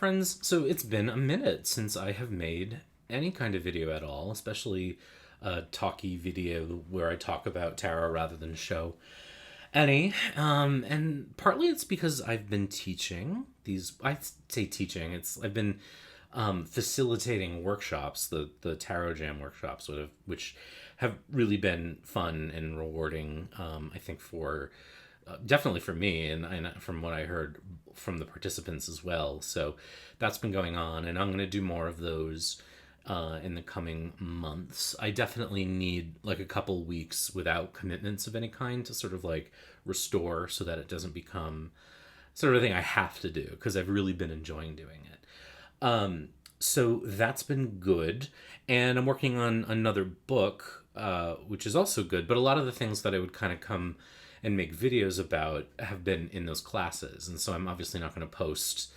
friends. So it's been a minute since I have made any kind of video at all, especially a talky video where I talk about tarot rather than show any. And partly it's because I've been teaching these, I say teaching, I've been facilitating workshops, the Tarot Jam workshops, which have really been fun and rewarding, I think, for definitely for me, and from what I heard from the participants as well. So that's been going on, and I'm going to do more of those in the coming months. I definitely need like a couple weeks without commitments of any kind to sort of like restore, so that it doesn't become sort of a thing I have to do, because I've really been enjoying doing it. So that's been good, and I'm working on another book, which is also good, but a lot of the things that I would kind of come and make videos about have been in those classes, and so I'm obviously not going to post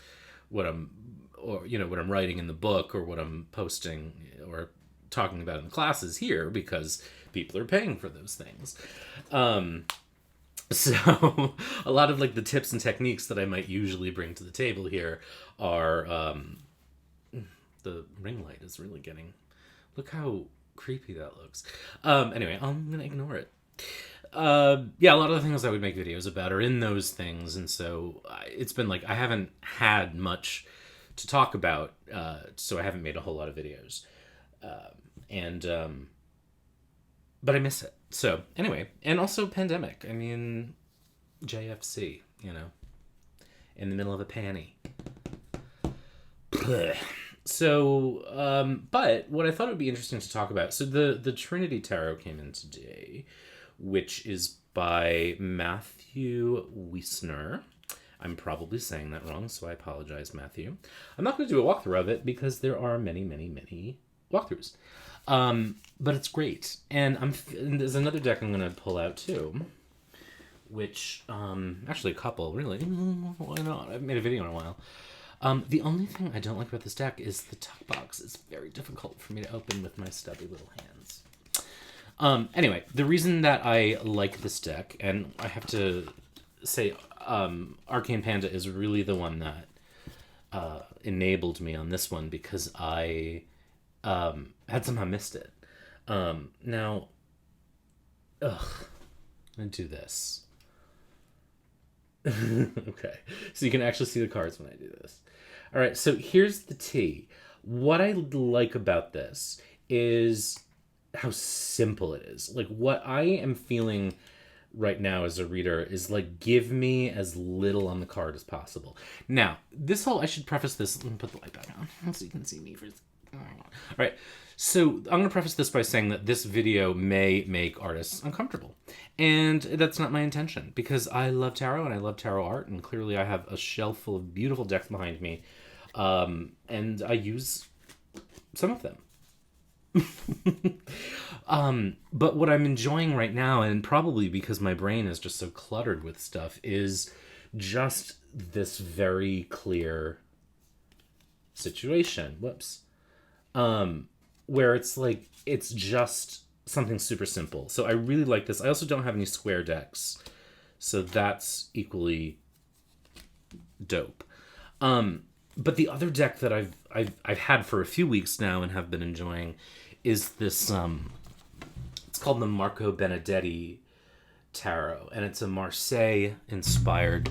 what I'm writing in the book or what I'm posting or talking about in the classes here, because people are paying for those things. So a lot of like the tips and techniques that I might usually bring to the table here are the ring light is really getting, look how creepy that looks. Anyway, I'm gonna ignore it. Yeah, a lot of the things I would make videos about are in those things, and so it's been like I haven't had much to talk about, so I haven't made a whole lot of videos, and but I miss it. So anyway, and also pandemic. I mean, JFC, in the middle of a panty. So, but what I thought would be interesting to talk about, so the Trinity Tarot came in today, which is by Matthew Wiesner. I'm probably saying that wrong, so I apologize, Matthew. I'm not going to do a walkthrough of it because there are many, many, many walkthroughs. But it's great. And there's another deck I'm going to pull out too, which, actually a couple, really. Why not? I haven't made a video in a while. The only thing I don't like about this deck is the top box. It's very difficult for me to open with my stubby little hands. Anyway, the reason that I like this deck, and I have to say, Arcane Panda is really the one that enabled me on this one, because I had somehow missed it. Now, I'm gonna do this. Okay, so you can actually see the cards when I do this. All right, so here's the tea. What I like about this is how simple it is. Like, what I am feeling right now as a reader is like, give me as little on the card as possible. Now, I should preface this. Let me put the light back on so you can see me for. All right, so I'm going to preface this by saying that this video may make artists uncomfortable, and that's not my intention, because I love tarot and I love tarot art, and clearly I have a shelf full of beautiful decks behind me, and I use some of them. But what I'm enjoying right now, and probably because my brain is just so cluttered with stuff, is just this very clear situation. Where it's like, it's just something super simple. So I really like this. I also don't have any square decks, so that's equally dope. But the other deck that I've had for a few weeks now and have been enjoying is this, it's called the Marco Benedetti Tarot, and it's a Marseille-inspired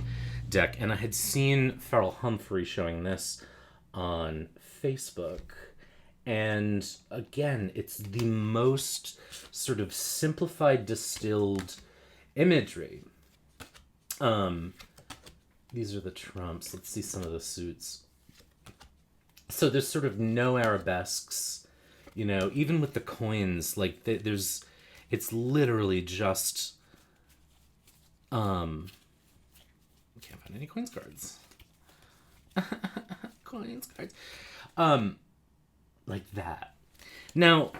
deck. And I had seen Farrell Humphrey showing this on Facebook, and again, it's the most sort of simplified, distilled imagery. These are the trumps. Let's see some of the suits. So there's sort of no arabesques, even with the coins, like it's literally just, can't find any coins cards. Coins cards. Like that. Now,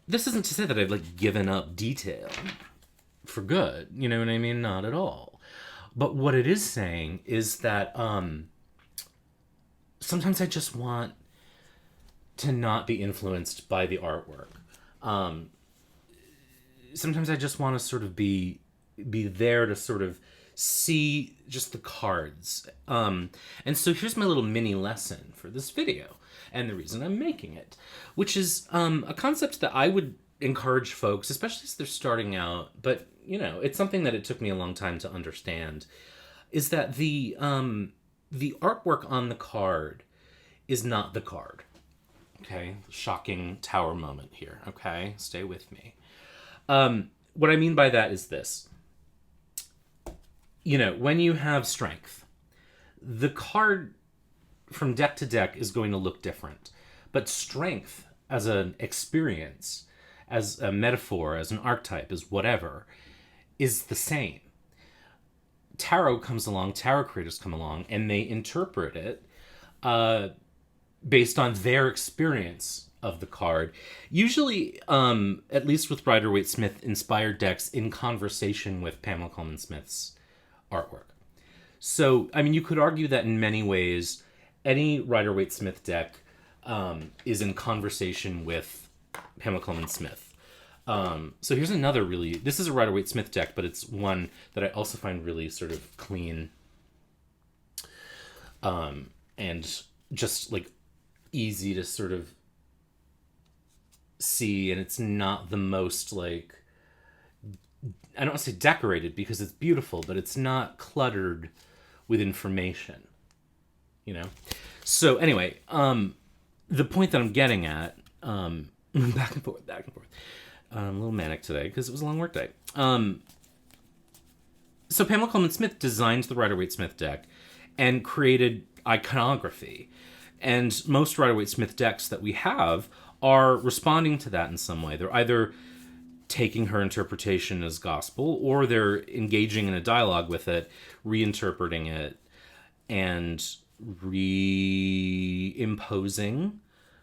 this isn't to say that I've like given up detail for good, you know what I mean? Not at all. But what it is saying is that sometimes I just want to not be influenced by the artwork. Sometimes I just want to sort of be there to sort of see just the cards. And so here's my little mini lesson for this video, and the reason I'm making it, which is a concept that I would encourage folks, especially as they're starting out, but it's something that it took me a long time to understand, is that the artwork on the card is not the card. Okay, shocking tower moment here. Okay, stay with me. What I mean by that is this. When you have strength, the card from deck to deck is going to look different. But strength as an experience, as a metaphor, as an archetype, as whatever, is the same. Tarot comes along, tarot creators come along, and they interpret it based on their experience of the card. Usually, at least with Rider-Waite-Smith inspired decks, in conversation with Pamela Coleman Smith's artwork. So, you could argue that in many ways, any Rider-Waite-Smith deck is in conversation with Pamela Coleman Smith. So here's another this is a Rider-Waite-Smith deck, but it's one that I also find really sort of clean and just like easy to sort of see, and it's not the most like, I don't want to say decorated because it's beautiful, but it's not cluttered with information, So anyway, the point that I'm getting at, back and forth. I'm a little manic today because it was a long work day. So Pamela Coleman Smith designed the Rider-Waite-Smith deck and created iconography. And most Rider-Waite-Smith decks that we have are responding to that in some way. They're either taking her interpretation as gospel, or they're engaging in a dialogue with it, reinterpreting it, and reimposing,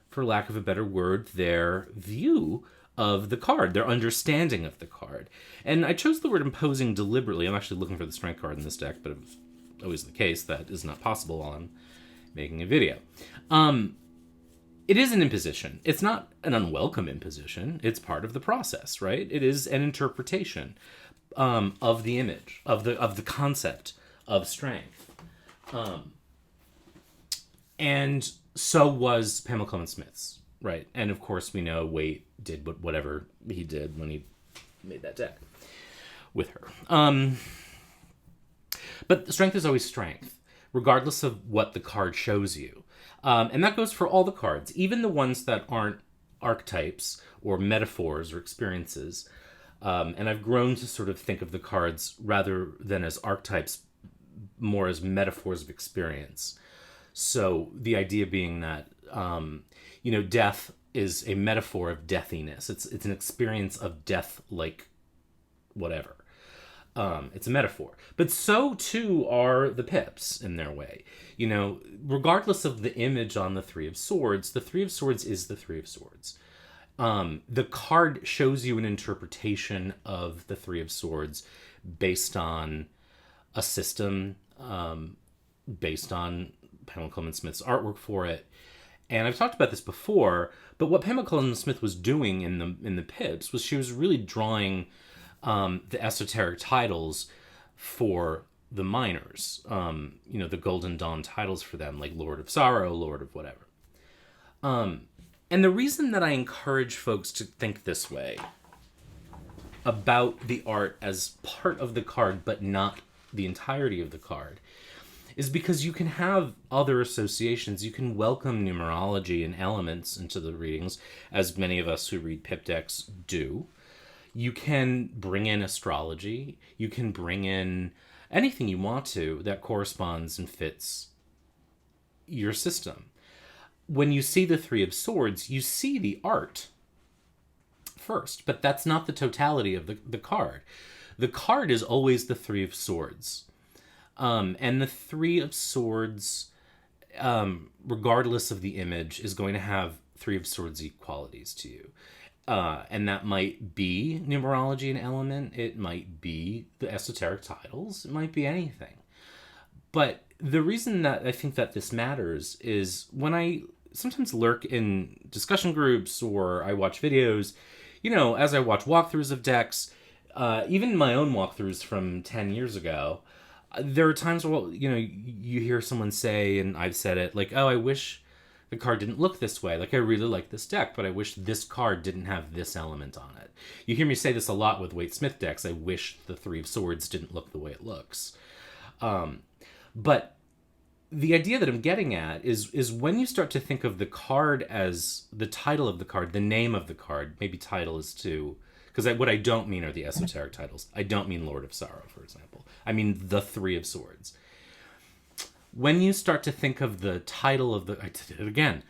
for lack of a better word, their view of the card, their understanding of the card. And I chose the word imposing deliberately. I'm actually looking for the strength card in this deck, but it's always the case that is not possible while I'm making a video. It is an imposition. It's not an unwelcome imposition. It's part of the process, right? It is an interpretation of the image, of the concept of strength. And so was Pamela Coleman Smith's, right? And of course we know Waite did whatever he did when he made that deck with her. But strength is always strength, regardless of what the card shows you. And that goes for all the cards, even the ones that aren't archetypes or metaphors or experiences. And I've grown to sort of think of the cards rather than as archetypes, more as metaphors of experience. So the idea being that, death is a metaphor of deathiness. It's an experience of death, like whatever. It's a metaphor. But so too are the pips in their way. Regardless of the image on the Three of Swords, the Three of Swords is the Three of Swords. The card shows you an interpretation of the Three of Swords based on a system, based on Pamela Coleman Smith's artwork for it. And I've talked about this before, but what Pamela Coleman Smith was doing in the pips was she was really drawing the esoteric titles for the minors, the Golden Dawn titles for them, like Lord of Sorrow, Lord of whatever. And the reason that I encourage folks to think this way about the art as part of the card, but not the entirety of the card, is because you can have other associations. You can welcome numerology and elements into the readings, as many of us who read pip decks do. You can bring in astrology. You can bring in anything you want to that corresponds and fits your system. When you see the Three of Swords, you see the art first, but that's not the totality of the card. The card is always the Three of Swords. And the Three of Swords, regardless of the image, is going to have Three of Swords-y qualities to you. And that might be numerology and element. It might be the esoteric titles. It might be anything. But the reason that I think that this matters is when I sometimes lurk in discussion groups or I watch videos, as I watch walkthroughs of decks, even my own walkthroughs from 10 years ago, There are times where, you hear someone say, and I've said it, like, oh, I wish the card didn't look this way. Like, I really like this deck, but I wish this card didn't have this element on it. You hear me say this a lot with Waite Smith decks. I wish the Three of Swords didn't look the way it looks. But the idea that I'm getting at is when you start to think of the card as the title of the card, the name of the card, maybe title is too... Because what I don't mean are the esoteric titles. I don't mean Lord of Sorrow, for example. I mean the Three of Swords. When you start to think of the title of the... I did it again.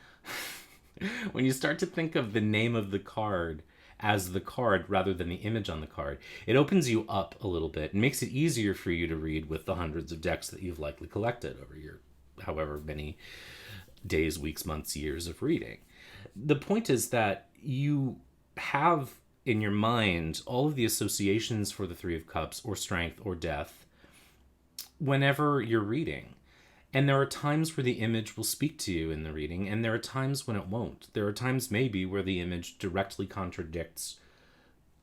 When you start to think of the name of the card as the card rather than the image on the card, it opens you up a little bit and makes it easier for you to read with the hundreds of decks that you've likely collected over your however many days, weeks, months, years of reading. The point is that you have in your mind all of the associations for the Three of Cups or strength or death whenever you're reading. And there are times where the image will speak to you in the reading, and there are times when it won't. There are times maybe where the image directly contradicts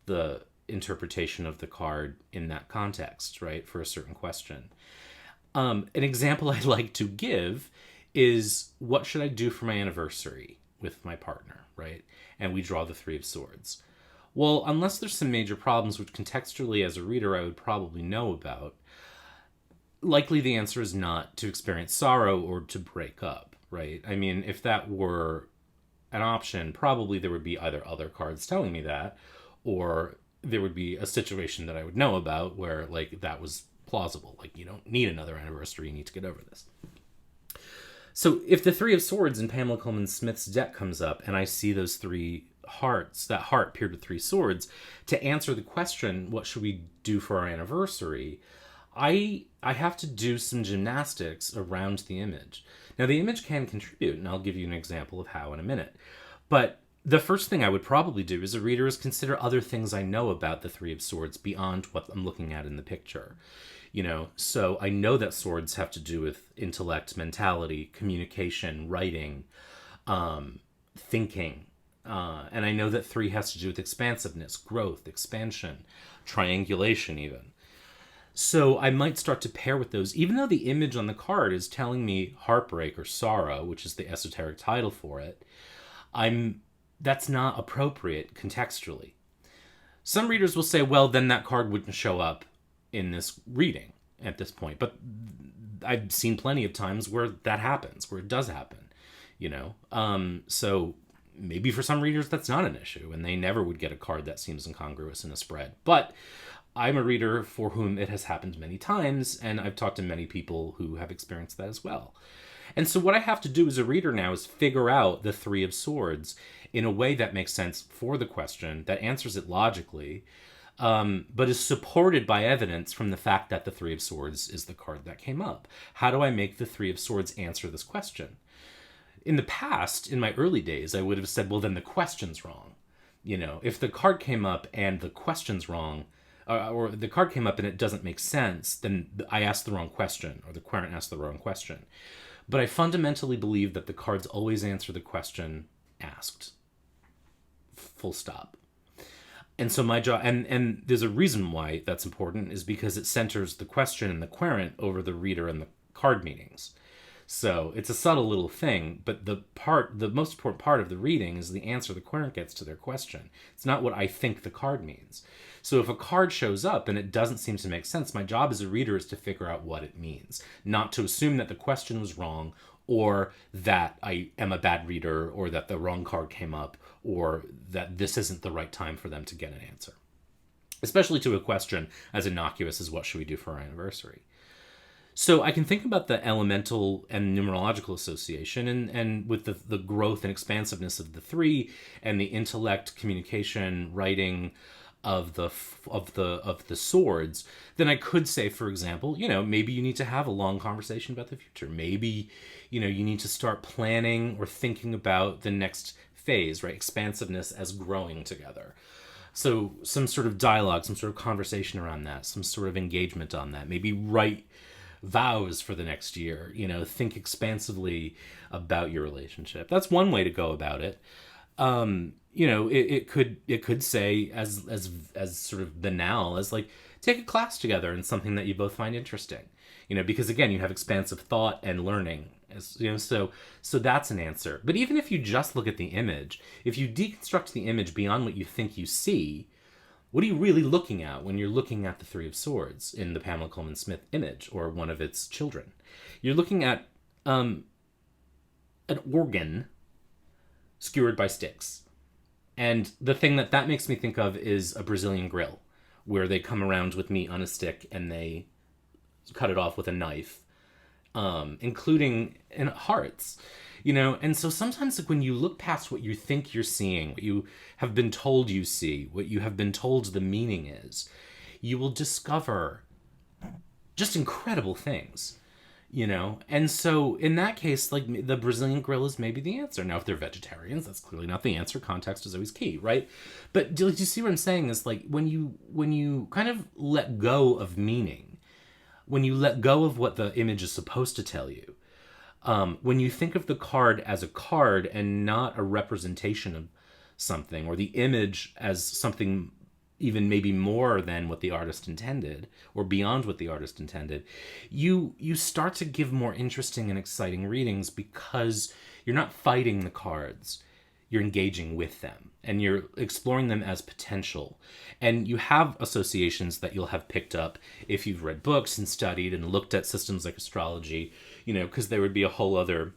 the interpretation of the card in that context, right, for a certain question. An example I like to give is, what should I do for my anniversary with my partner, right? And we draw the Three of Swords. Well, unless there's some major problems, which contextually as a reader I would probably know about, likely the answer is not to experience sorrow or to break up, right? I mean, if that were an option, probably there would be either other cards telling me that, or there would be a situation that I would know about where, like, that was plausible. Like, you don't need another anniversary, you need to get over this. So if the Three of Swords in Pamela Coleman Smith's deck comes up and I see those three hearts, that heart paired with three swords, to answer the question, what should we do for our anniversary, I have to do some gymnastics around the image. Now, the image can contribute, and I'll give you an example of how in a minute. But the first thing I would probably do as a reader is consider other things I know about the Three of Swords beyond what I'm looking at in the picture. So I know that swords have to do with intellect, mentality, communication, writing, thinking. And I know that 3 has to do with expansiveness, growth, expansion, triangulation even. So I might start to pair with those, even though the image on the card is telling me heartbreak or sorrow, which is the esoteric title for it. That's not appropriate contextually. Some readers will say, well, then that card wouldn't show up in this reading at this point. But I've seen plenty of times where that happens, where it does happen, So maybe for some readers that's not an issue, and they never would get a card that seems incongruous in a spread. But I'm a reader for whom it has happened many times, and I've talked to many people who have experienced that as well. And so what I have to do as a reader now is figure out the Three of Swords in a way that makes sense for the question, that answers it logically, but is supported by evidence from the fact that the Three of Swords is the card that came up. How do I make the Three of Swords answer this question? In the past, in my early days, I would have said, well, then the question's wrong. If the card came up and the question's wrong, or the card came up and it doesn't make sense, then I asked the wrong question, or the querent asked the wrong question. But I fundamentally believe that the cards always answer the question asked. Full stop. And so my job, and there's a reason why that's important, is because it centers the question and the querent over the reader and the card meanings. So it's a subtle little thing, but the most important part of the reading is the answer the querent gets to their question. It's not what I think the card means. So if a card shows up and it doesn't seem to make sense, my job as a reader is to figure out what it means, not to assume that the question was wrong, or that I am a bad reader, or that the wrong card came up, or that this isn't the right time for them to get an answer. Especially to a question as innocuous as what should we do for our anniversary. So I can think about the elemental and numerological association, and with the growth and expansiveness of the 3, and the intellect, communication, writing of the swords, then I could say, for example, maybe you need to have a long conversation about the future. Maybe, you need to start planning or thinking about the next phase, right? Expansiveness as growing together. So some sort of dialogue, some sort of conversation around that, some sort of engagement on that. Maybe write vows for the next year, think expansively about your relationship. That's one way to go about it. It could say as sort of banal as, like, take a class together in something that you both find interesting. because again, you have expansive thought and learning. So that's an answer. But even if you just look at the image, if you deconstruct the image beyond what you think you see, what are you really looking at when you're looking at the Three of Swords in the Pamela Coleman Smith image or one of its children? You're looking at an organ skewered by sticks. And the thing that makes me think of is a Brazilian grill, where they come around with meat on a stick and they cut it off with a knife, including in hearts. And so sometimes, like, when you look past what you think you're seeing, what you have been told you see, what you have been told the meaning is, you will discover just incredible things. And so in that case, like, the Brazilian grill is maybe the answer. Now, if they're vegetarians, that's clearly not the answer. Context is always key, right? But do you see what I'm saying? Is like, when you kind of let go of meaning, when you let go of what the image is supposed to tell you, when you think of the card as a card and not a representation of something, or the image as something even maybe more than what the artist intended, or beyond what the artist intended, you start to give more interesting and exciting readings, because you're not fighting the cards. You're engaging with them, and you're exploring them as potential. And you have associations that you'll have picked up if you've read books and studied and looked at systems like astrology, because there would be a whole other...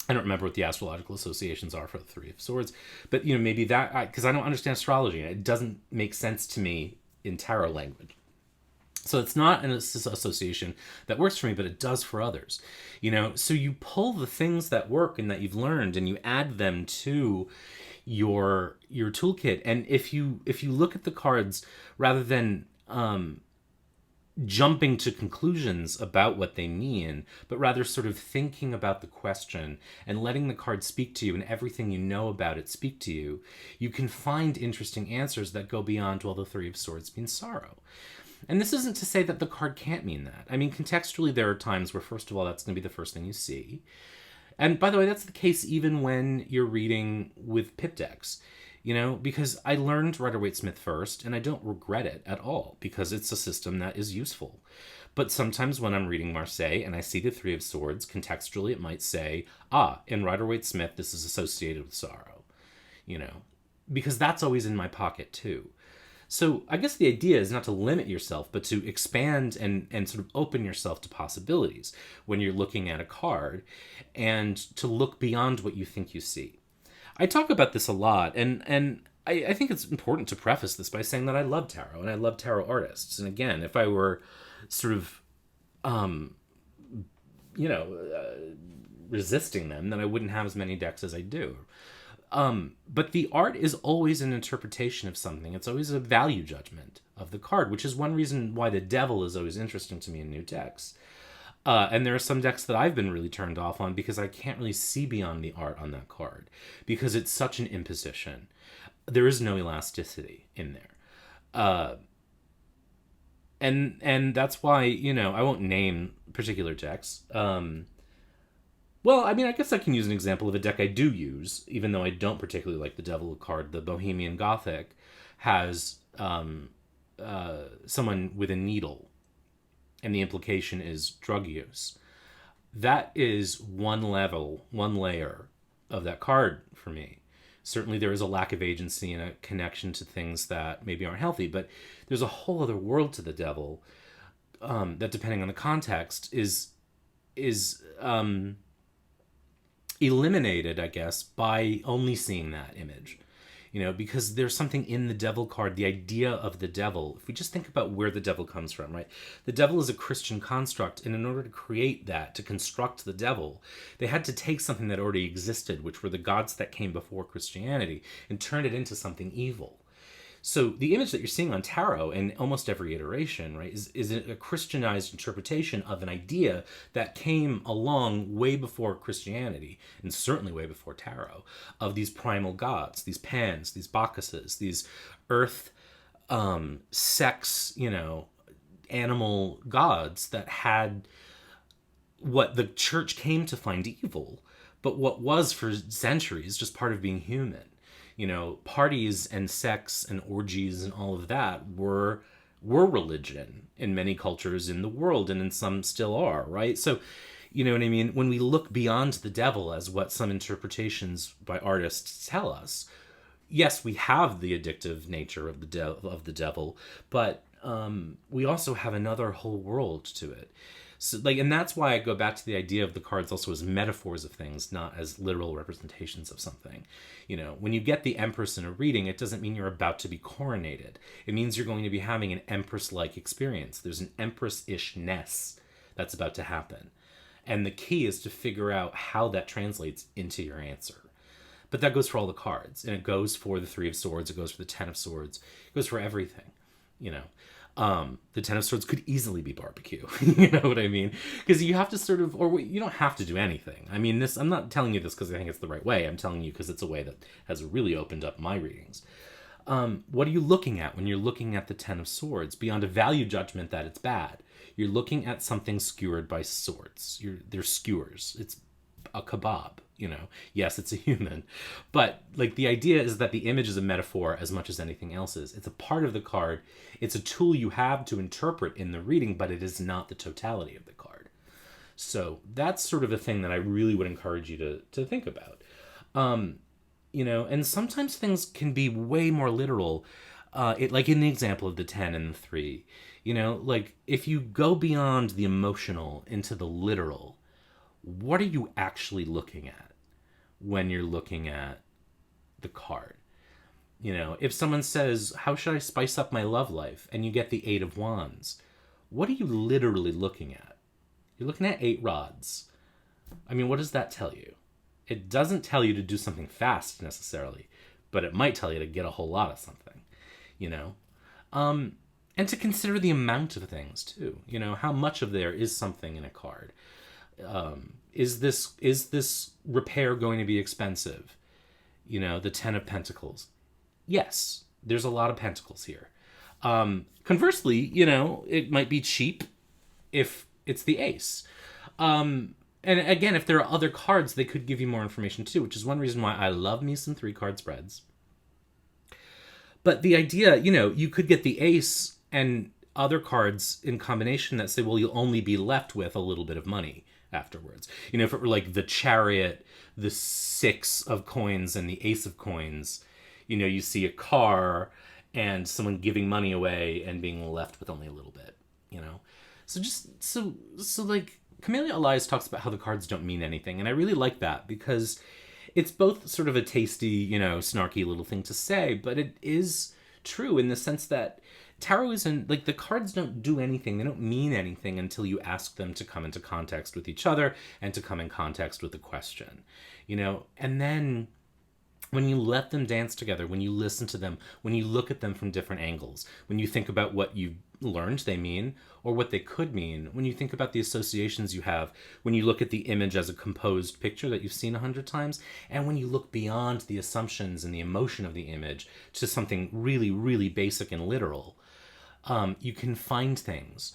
I don't remember what the astrological associations are for the Three of Swords, but maybe that, because I don't understand astrology and it doesn't make sense to me in tarot language. So it's not an association that works for me, but it does for others. So you pull the things that work and that you've learned, and you add them to your toolkit. And if you look at the cards rather than jumping to conclusions about what they mean, but rather sort of thinking about the question and letting the card speak to you, and everything you know about it speak to you, you can find interesting answers that go beyond, well, the Three of Swords means sorrow. And this isn't to say that the card can't mean that. I mean, contextually, there are times where, first of all, that's going to be the first thing you see. And by the way, that's the case even when you're reading with pip decks. Because I learned Rider-Waite-Smith first, and I don't regret it at all, because it's a system that is useful. But sometimes when I'm reading Marseille and I see the Three of Swords, contextually it might say, in Rider-Waite-Smith, this is associated with sorrow. Because that's always in my pocket too. So I guess the idea is not to limit yourself, but to expand and sort of open yourself to possibilities when you're looking at a card, and to look beyond what you think you see. I talk about this a lot, and I think it's important to preface this by saying that I love tarot, and I love tarot artists. And again, if I were sort of, resisting them, then I wouldn't have as many decks as I do. But the art is always an interpretation of something. It's always a value judgment of the card, which is one reason why the devil is always interesting to me in new decks. And there are some decks that I've been really turned off on because I can't really see beyond the art on that card, because it's such an imposition. There is no elasticity in there. And that's why, I won't name particular decks. Well, I mean, I guess I can use an example of a deck I do use, even though I don't particularly like the Devil card. The Bohemian Gothic has someone with a needle, and the implication is drug use. That is one layer of that card for me. Certainly there is a lack of agency and a connection to things that maybe aren't healthy, but there's a whole other world to the devil that, depending on the context, is eliminated, I guess, by only seeing that image. Because there's something in the devil card, the idea of the devil. If we just think about where the devil comes from, right? The devil is a Christian construct, and in order to create that, to construct the devil, they had to take something that already existed, which were the gods that came before Christianity, and turn it into something evil. So the image that you're seeing on tarot in almost every iteration, right, is a Christianized interpretation of an idea that came along way before Christianity, and certainly way before tarot, of these primal gods, these Pans, these Bacchuses, these earth, sex, animal gods that had what the church came to find evil, but what was for centuries just part of being human. Parties and sex and orgies and all of that were were religion in many cultures in the world, and in some still are, right? So, you know what I mean? When we look beyond the devil, as what some interpretations by artists tell us, yes, we have the addictive nature of the devil, but we also have another whole world to it. So, like, and that's why I go back to the idea of the cards also as metaphors of things, not as literal representations of something. You know, when you get the Empress in a reading, it doesn't mean you're about to be coronated. It means you're going to be having an Empress-like experience. There's an Empress-ishness that's about to happen. And the key is to figure out how that translates into your answer. But that goes for all the cards, and it goes for the Three of Swords, it goes for the Ten of Swords, it goes for everything, you know. The Ten of Swords could easily be barbecue. You know what I mean? Because you have to sort of, or you don't have to do anything. I mean, I'm not telling you this because I think it's the right way. I'm telling you because it's a way that has really opened up my readings. What are you looking at when you're looking at the Ten of Swords? Beyond a value judgment that it's bad, you're looking at something skewered by swords. They're skewers. It's a kebab, you know. Yes, it's a human, but like the idea is that the image is a metaphor as much as anything else is. It's a part of the card. It's a tool you have to interpret in the reading, but it is not the totality of the card. So that's sort of a thing that I really would encourage you to think about. You know, and sometimes things can be way more literal. Like in the example of the 10 and the 3, you know, like if you go beyond the emotional into the literal, what are you actually looking at when you're looking at the card? You know, if someone says, how should I spice up my love life? And you get the 8 of Wands, what are you literally looking at? You're looking at 8 rods. I mean, what does that tell you? It doesn't tell you to do something fast necessarily, but it might tell you to get a whole lot of something, you know? And to consider the amount of things too, you know, how much of there is something in a card. Is this repair going to be expensive? You know, the 10 of Pentacles. Yes, there's a lot of pentacles here. Conversely, you know, it might be cheap if it's the ace. And again, if there are other cards, they could give you more information too, which is one reason why I love me some 3-card spreads. But the idea, you know, you could get the ace and other cards in combination that say, well, you'll only be left with a little bit of money afterwards. You know, if it were like the Chariot, the 6 of coins, and the Ace of coins, you know, you see a car and someone giving money away and being left with only a little bit, you know? So just, so like, Camellia Elias talks about how the cards don't mean anything, and I really like that because it's both sort of a tasty, you know, snarky little thing to say, but it is true in the sense that tarot isn't, like, the cards don't do anything. They don't mean anything until you ask them to come into context with each other and to come in context with the question, you know? And then when you let them dance together, when you listen to them, when you look at them from different angles, when you think about what you learned they mean or what they could mean, when you think about the associations you have, when you look at the image as a composed picture that you've seen 100 times, and when you look beyond the assumptions and the emotion of the image to something really, really basic and literal, you can find things.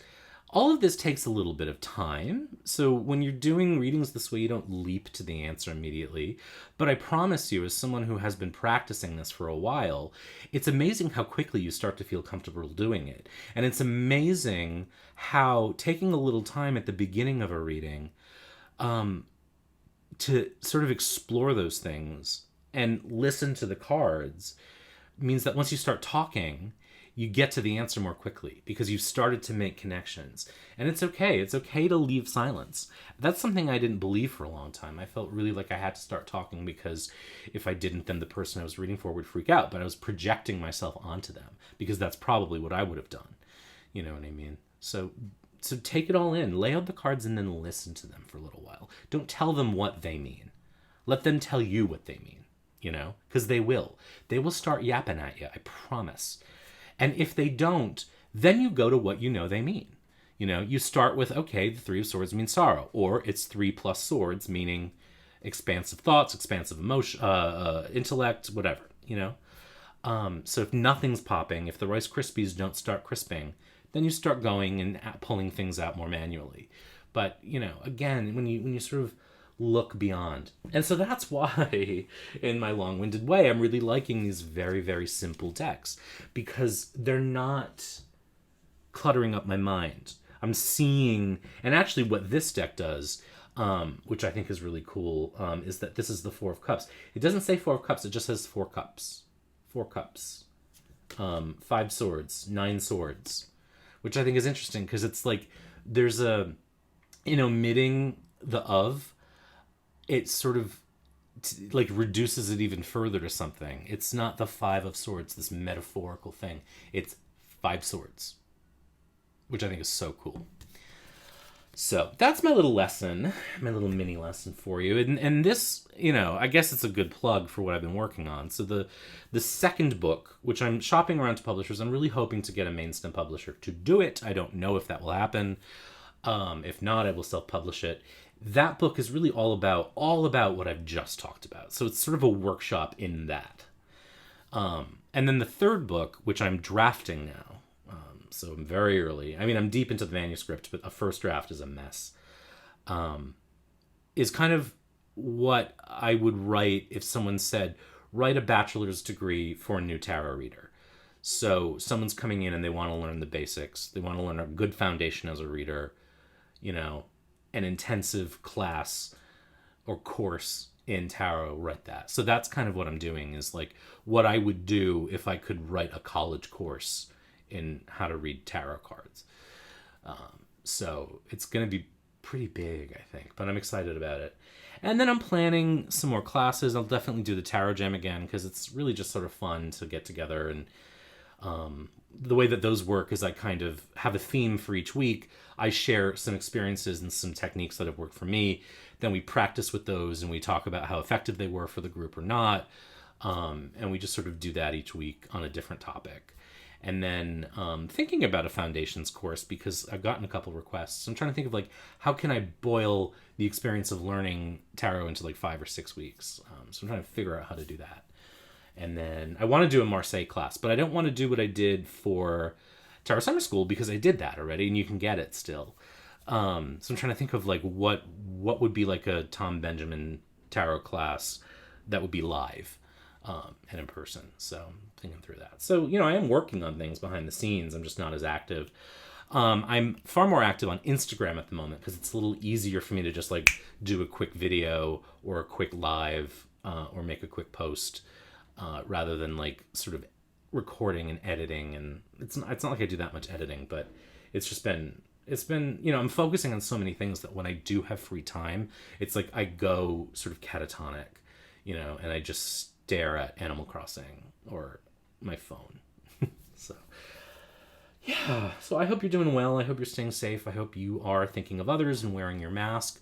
All of this takes a little bit of time, so when you're doing readings this way, you don't leap to the answer immediately. But I promise you, as someone who has been practicing this for a while, it's amazing how quickly you start to feel comfortable doing it. And it's amazing how taking a little time at the beginning of a reading to sort of explore those things and listen to the cards means that once you start talking, you get to the answer more quickly because you've started to make connections. And it's okay. It's okay to leave silence. That's something I didn't believe for a long time. I felt really like I had to start talking because if I didn't, then the person I was reading for would freak out. But I was projecting myself onto them because that's probably what I would have done. You know what I mean? So take it all in. Lay out the cards and then listen to them for a little while. Don't tell them what they mean. Let them tell you what they mean, you know? Because they will. They will start yapping at you, I promise. And if they don't, then you go to what you know they mean. You know, you start with, okay, the 3 of Swords means sorrow, or it's 3 plus swords, meaning expansive thoughts, expansive emotion, intellect, whatever, you know? So if nothing's popping, if the Rice Krispies don't start crisping, then you start going and pulling things out more manually. But, you know, again, when you sort of look beyond. And so that's why, in my long-winded way, I'm really liking these very, very simple decks, because they're not cluttering up my mind. I'm seeing, and actually what this deck does, which I think is really cool, is that this is the Four of Cups. It doesn't say Four of Cups, it just says 4 cups. 4 cups. 5 swords, 9 swords, which I think is interesting because it's like there's a, in omitting the of, it sort of like reduces it even further to something. It's not the 5 of swords, this metaphorical thing. It's 5 swords, which I think is so cool. So that's my little lesson, my little mini lesson for you. And this, you know, I guess it's a good plug for what I've been working on. So the second book, which I'm shopping around to publishers, I'm really hoping to get a mainstem publisher to do it. I don't know if that will happen. If not, I will self-publish it. That book is really all about what I've just talked about. So it's sort of a workshop in that. And then the third book, which I'm drafting now, so I'm very early. I mean, I'm deep into the manuscript, but a first draft is a mess. Is kind of what I would write if someone said, write a bachelor's degree for a new tarot reader. So someone's coming in and they want to learn the basics. They want to learn a good foundation as a reader, you know, an intensive class or course in tarot, write that. So that's kind of what I'm doing, is like what I would do if I could write a college course in how to read tarot cards. So it's going to be pretty big, I think, but I'm excited about it. And then I'm planning some more classes. I'll definitely do the Tarot Jam again because it's really just sort of fun to get together. And the way that those work is I kind of have a theme for each week. I share some experiences and some techniques that have worked for me. Then we practice with those and we talk about how effective they were for the group or not. And we just sort of do that each week on a different topic. And then thinking about a foundations course, because I've gotten a couple requests. I'm trying to think of like, how can I boil the experience of learning tarot into like 5 or 6 weeks? So I'm trying to figure out how to do that. And then I want to do a Marseille class, but I don't want to do what I did for Tarot Summer School because I did that already and you can get it still. So I'm trying to think of like what would be like a Tom Benjamin tarot class that would be live and in person. So I'm thinking through that. So, you know, I am working on things behind the scenes. I'm just not as active. I'm far more active on Instagram at the moment because it's a little easier for me to just like do a quick video or a quick live or make a quick post rather than like sort of recording and editing. And it's not like I do that much editing, but it's been, you know, I'm focusing on so many things that when I do have free time, it's like I go sort of catatonic, you know, and I just stare at Animal Crossing or my phone. So yeah, so I hope you're doing well. I hope you're staying safe. I hope you are thinking of others and wearing your mask.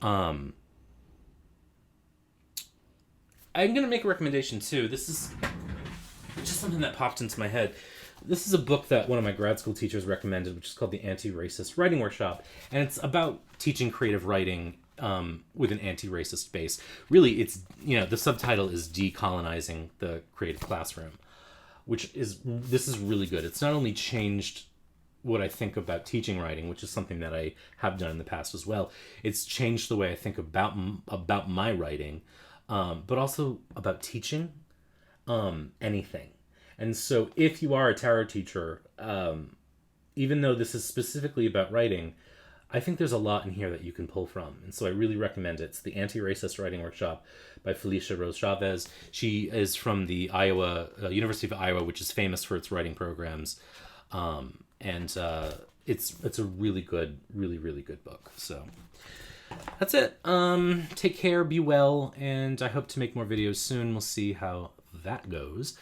I'm gonna make a recommendation too. This is just something that popped into my head. This is a book that one of my grad school teachers recommended, which is called The Anti-Racist Writing Workshop. And it's about teaching creative writing with an anti-racist base. Really, it's, you know, the subtitle is Decolonizing the Creative Classroom, this is really good. It's not only changed what I think about teaching writing, which is something that I have done in the past as well. It's changed the way I think about my writing, but also about teaching anything. And so if you are a tarot teacher, even though this is specifically about writing, I think there's a lot in here that you can pull from. And so I really recommend it. It's the Anti-Racist Writing Workshop by Felicia Rose Chavez. She is from the University of Iowa, which is famous for its writing programs. It's a really good, really, really good book. So that's it. Take care, be well, and I hope to make more videos soon. We'll see how that goes.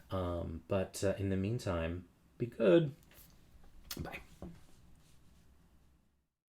But in the meantime, be good. Bye.